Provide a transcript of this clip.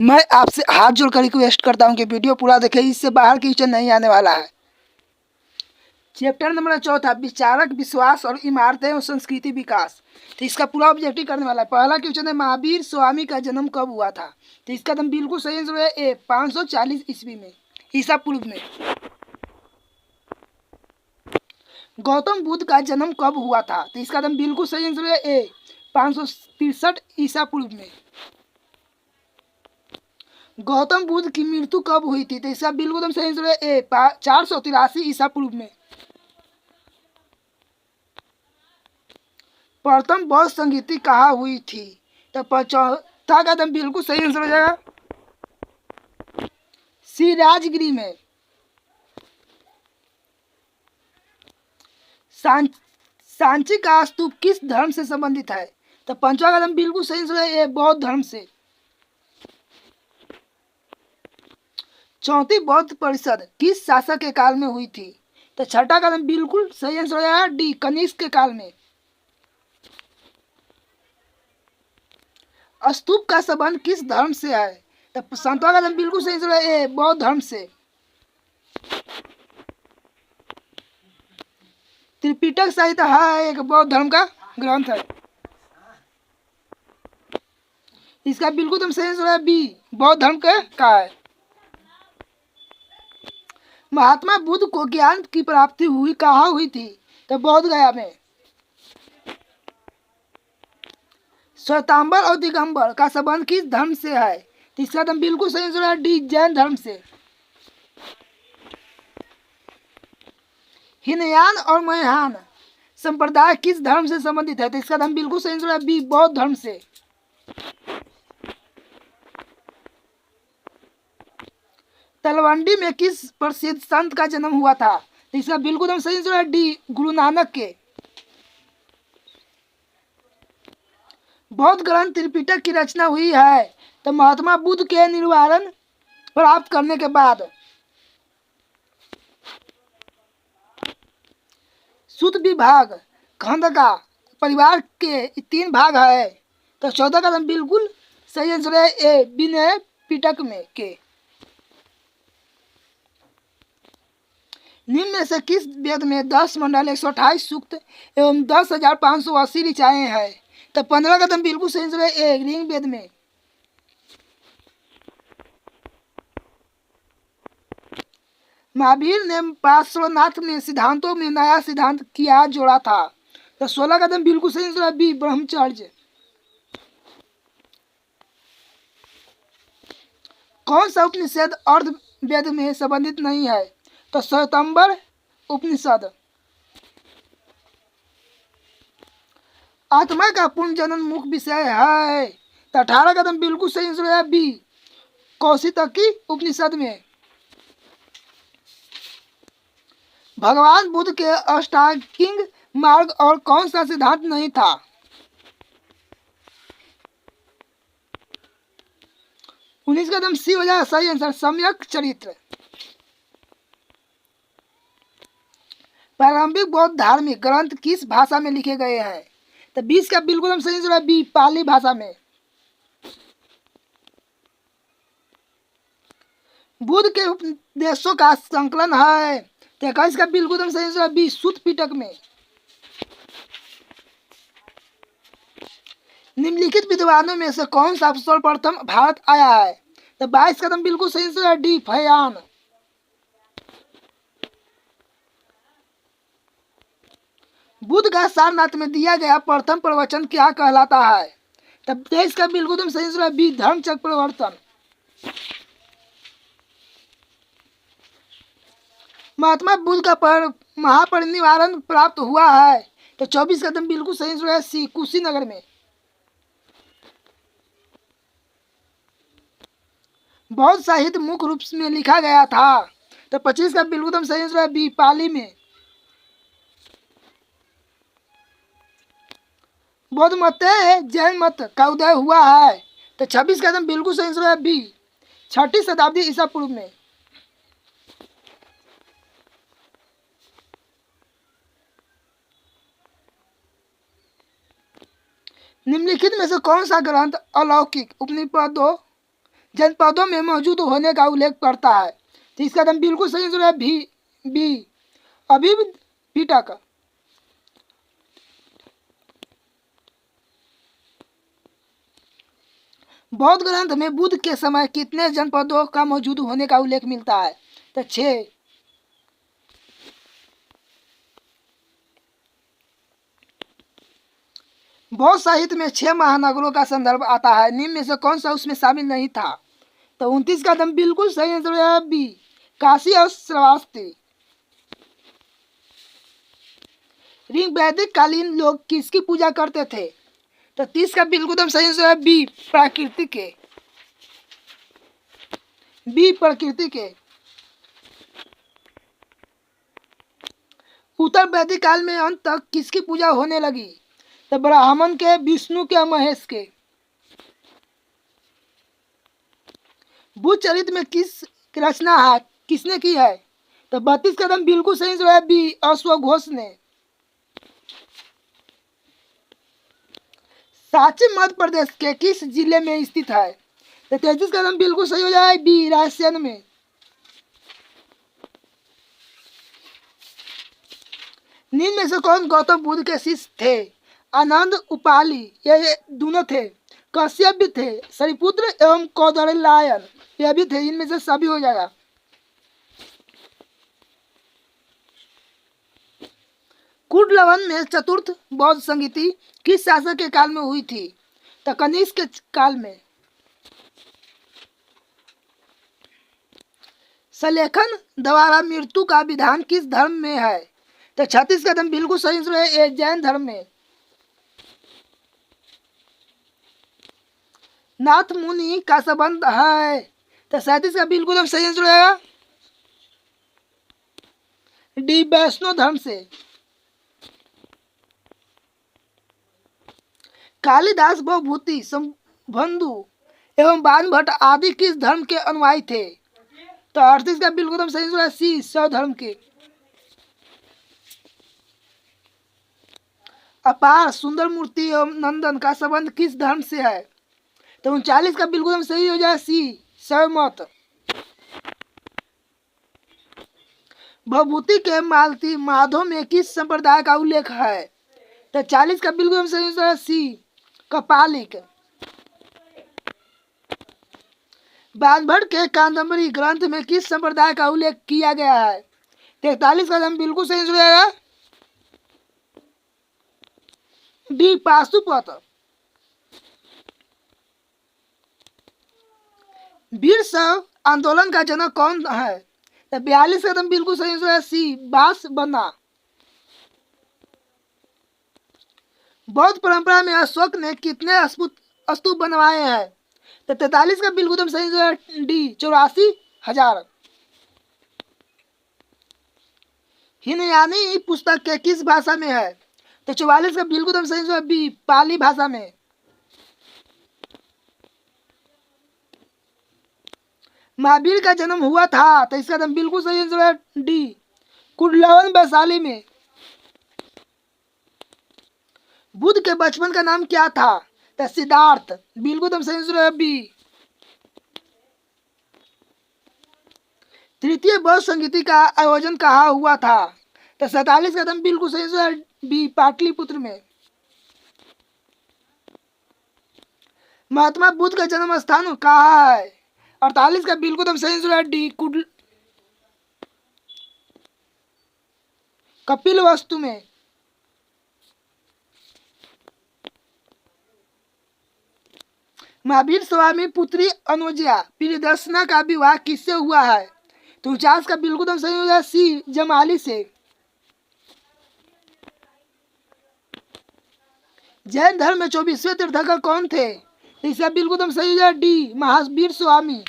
मैं आपसे हाथ जोड़कर रिक्वेस्ट करता हूँ कि वीडियो पूरा देखें, इससे बाहर क्वेश्चन नहीं आने वाला है। चैप्टर नंबर 4 विचारक विश्वास और इमारतें और संस्कृति विकास। तो इसका पूरा ऑब्जेक्टिव करने वाला है। पहला क्वेश्चन है महावीर स्वामी का जन्म कब हुआ था। तो इसका एकदम बिल्कुल सही आंसर है ए 540 ईस्वी में, ईसा पूर्व में। गौतम बुद्ध का जन्म कब हुआ था। तो इसका एकदम बिल्कुल सही आंसर है ए 563 ईसा पूर्व में। गौतम बुद्ध की मृत्यु कब हुई थी। तो इसका बिल्कुल एकदम सही आंसर है ए 483 ईसा पूर्व में। प्रथम बौद्ध संगीति कहाँ हुई थी। तो चौथा का एकदम बिल्कुल सही आंसर हो जाएगा सी राजगिरी में। सांची का स्तूप किस धर्म से संबंधित है। तो पंचवा का एकदम बिल्कुल सही आंसर है ए बौद्ध धर्म से। चौथी बौद्ध परिषद किस शासक के काल में हुई थी। तो छठा का एकदम बिल्कुल सही आंसर हो जाएगा डी कनिष्क के काल में। स्तूप का संबंध किस धर्म से है। तो संतवा का एकदम बिल्कुल सही आंसर है ए बौद्ध धर्म से। त्रिपिटक साहित्य है एक बौद्ध धर्म का ग्रंथ है। इसका बिल्कुल तुम सही आंसर है बी बौद्ध धर्म का है। महात्मा बुद्ध को ज्ञान की प्राप्ति हुई कहाँ हुई थी। तो बोध गया में। श्वेतांबर और दिगंबर का संबंध किस धर्म से है। तो इसका तुम बिल्कुल सही आंसर है डी जैन धर्म से। हिनयान और महायान संप्रदाय किस धर्म से संबंधित है। तो इसका नाम बिल्कुल सही आंसर है बी बौद्ध धर्म से। तलवंडी में किस प्रसिद्ध संत का जन्म हुआ था। तो इसका बिल्कुल एकदम सही आंसर है डी गुरु नानक के। बौद्ध ग्रंथ त्रिपिटक की रचना हुई है तो महात्मा बुद्ध के निर्वाण प्राप्त करने के बाद। सुत विभाग खंड का परिवार के 3 भाग है। तो 14 का बिल्कुल सही आंसर है ए विनय पिटक में के। निम्न में से किस वेद में 10 मंडल 128 सूक्त एवं 10,580 ऋचाएं हैं। तो 15 का बिल्कुल सही आंसर है ए ऋग वेद में। महावीर ने पार्श्वनाथ में सिद्धांतों में नया सिद्धांत किया जोड़ा था। तो 16 का बिल्कुल सही आंसर है बी ब्रह्मचर्य। कौन सा उपनिषद अर्ध वेद में संबंधित नहीं है। तो श्वेतांबर उपनिषद। आत्मा का पुनर्जन्म मुख्य विषय है। तो 18 का बिल्कुल सही आंसर है बी कौशितकी उपनिषद में। भगवान बुद्ध के अष्टांगिक मार्ग और कौन सा सिद्धांत नहीं था। 19 का सी हो जाए सही आंसर सम्यक चरित्र। प्रारंभिक बौद्ध धार्मिक ग्रंथ किस भाषा में लिखे गए हैं। तो 20 का बिल्कुल सही आंसर है बी पाली भाषा में। बुद्ध के उपदेशों का संकलन है। तो 21 का बिल्कुल सही आंसर है बी सुत पिटक में। निम्नलिखित विद्वानों में से कौन सा सर्वप्रथम भारत आया है। तो 22 का बिल्कुल सही आंसर है डी फयान। बुद्ध का सारनाथ में दिया गया प्रथम प्रवचन क्या कहलाता है। तब 23 का बिल्कुल सही आंसर है बी धर्मचक्र प्रवर्तन। महात्मा बुद्ध का महापरिनिर्वाण प्राप्त हुआ है। तो 24 का बिल्कुल सही आंसर है सी कुशीनगर में। बौद्ध साहित्य मुख्य रूप में लिखा गया था। तो 25 का बिल्कुल सही आंसर है बी पाली में। बौद्ध मत जैन मत का उदय हुआ है। तो 26 का बिल्कुल सही आंसर है बी 6ठी शताब्दी ईसा पूर्व में। निम्नलिखित में से कौन सा ग्रंथ अलौकिक उपनिषदों जनपदों में मौजूद होने का उल्लेख करता है। तो इसका एकदम बिल्कुल सही आंसर है भी बी अभिपिटक। बौद्ध ग्रंथ में बुद्ध के समय कितने जनपदों का मौजूद होने का उल्लेख मिलता है? तो 6। बौद्ध साहित्य में 6 महानगरों का संदर्भ आता है, निम्न में से कौन सा उसमें शामिल नहीं था? तो 29 का एकदम बिल्कुल सही आंसर है बी काशी और श्रावस्ती। ऋग वैदिक कालीन लोग किसकी पूजा करते थे? तो 30 का बिल्कुल एकदम सही आंसर है बी प्रकृति के। बी प्रकृति के। उत्तर वैदिक काल में अंत तक किसकी पूजा होने लगी? तो ब्राह्मण के, विष्णु के, महेश के। बुद्ध चरित्र में किस रचना है किसने की है? तो 32 का एकदम बिल्कुल सही आंसर है बी अश्वघोष ने। सांची मध्य प्रदेश के किस जिले में स्थित है? तो 33 का एकदम बिल्कुल सही हो जाए बी रायसेन में। निम्न में से कौन गौतम बुद्ध के शिष्य थे? आनंद, उपाली, ये दोनों थे। कश्यप भी थे, सरिपुत्र एवं कौदरलायन ये भी थे। इनमें से सभी हो जाएगा। कुडलवन में चतुर्थ बौद्ध संगीति किस शासक के काल में हुई थी? तो कनिष्क के काल में। सलेखन द्वारा मृत्यु का विधान किस धर्म में है? तो 36 का एकदम बिल्कुल सही आंसर है जैन धर्म में। नाथ मुनि का संबंध है? तो 37 का बिल्कुल एकदम सही आंसर है डी वैष्णव धर्म से। कालिदास, भवभूति, संबंधु एवं बाण भट्ट आदि किस धर्म के अनुयायी थे? तो 38 का बिल्कुल एकदम सही आंसर है सी शैव धर्म के। अपार, सुंदर मूर्ति एवं नंदन का संबंध किस धर्म से है? तो 39 का बिल्कुल एकदम सही हो जाए सी शैव मत। भवभूति के मालती माधव में किस संप्रदाय का उल्लेख है? तो 40 का बिल्कुल सही आंसर है सी कपालिक। बाणभट्ट के कादंबरी ग्रंथ में किस संप्रदाय का उल्लेख किया गया है? 43 का बिल्कुल सही आंसर रहेगा डी पाशुपत। वीर शैव आंदोलन का जनक कौन है? तो 42 का बिल्कुल सही आंसर है सी बास बना। बौद्ध परंपरा में अशोक ने कितने स्तूप बनवाए हैं? तो 43 का बिल्कुल सही आंसर है डी 84,000। हिनयानी पुस्तक के किस भाषा में है? तो 44 का बिल्कुल सही आंसर है बी पाली भाषा में। महावीर का जन्म हुआ था? तो इसका बिल्कुल सही आंसर है डी कुडलवन वैशाली में। बुद्ध के बचपन का नाम क्या था? तो सिद्धार्थ। बिल्कुल सही आंसर है बी। तृतीय बौद्ध संगीति का आयोजन कहाँ हुआ था? तो 47 का बिल्कुल सही आंसर है बी पाटलिपुत्र में। महात्मा बुद्ध का जन्म स्थान कहाँ है? 48 का बिल्कुल सही आंसर है डी कपिल वस्तु में। महावीर स्वामी पुत्री अनुजा प्रियदर्शना का विवाह किससे हुआ है? तो 49 का बिल्कुल सही हो जाए सी जमाली से। जैन धर्म में 24वें तीर्थंकर कौन थे? तो इसका बिल्कुल सही हो जाए डी महावीर स्वामी।